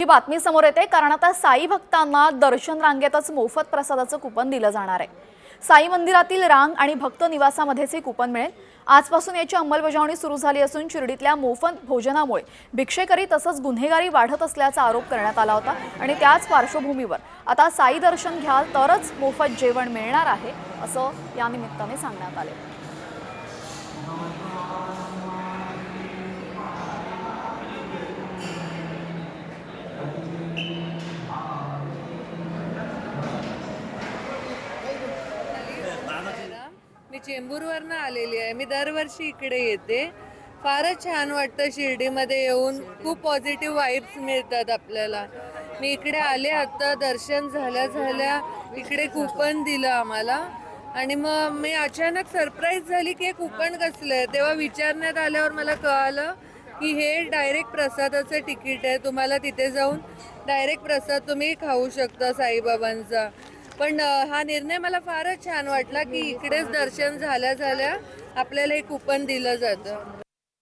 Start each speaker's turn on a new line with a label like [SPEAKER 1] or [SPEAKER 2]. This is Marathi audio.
[SPEAKER 1] बातमी समोर येते कारण आता साई भक्तांना दर्शन रांगेतच मोफत प्रसादाचं कुपन दिलं जाणार आहे। साई मंदिरातील रांग आणि भक्त निवासामध्येच हे कुपन मिळेल। आजपासून याची अंमलबजावणी सुरू झाली असून शिर्डीतल्या मोफत भोजनामुळे भिक्षेकरी तसंच गुन्हेगारी वाढत असल्याचा आरोप करण्यात आला होता आणि त्याच पार्श्वभूमीवर आता साई दर्शन घ्याल तरच मोफत जेवण मिळणार आहे असं या निमित्ताने सांगण्यात आले।
[SPEAKER 2] मी चेंबूरवरनं आलेली आहे। मी दरवर्षी इकडे येते। फारच छान वाटतं शिर्डीमध्ये येऊन। खूप पॉझिटिव्ह वाइब्स मिळतात आपल्याला। मी इकडे आले, आता दर्शन झाल्या इकडे कूपन दिलं आम्हाला आणि मग मी अचानक सरप्राईज झाली की हे कूपन कसलं आहे। तेव्हा विचारण्यात आल्यावर मला कळालं की हे डायरेक्ट प्रसादाचं तिकीट आहे। तुम्हाला तिथे जाऊन डायरेक्ट प्रसाद तुम्ही खाऊ शकता साईबाबांचा। पण हा निर्णय मला फारच छान वाटला की इकडेच दर्शन झाल्या आपल्याला हे कूपन दिलं जातं।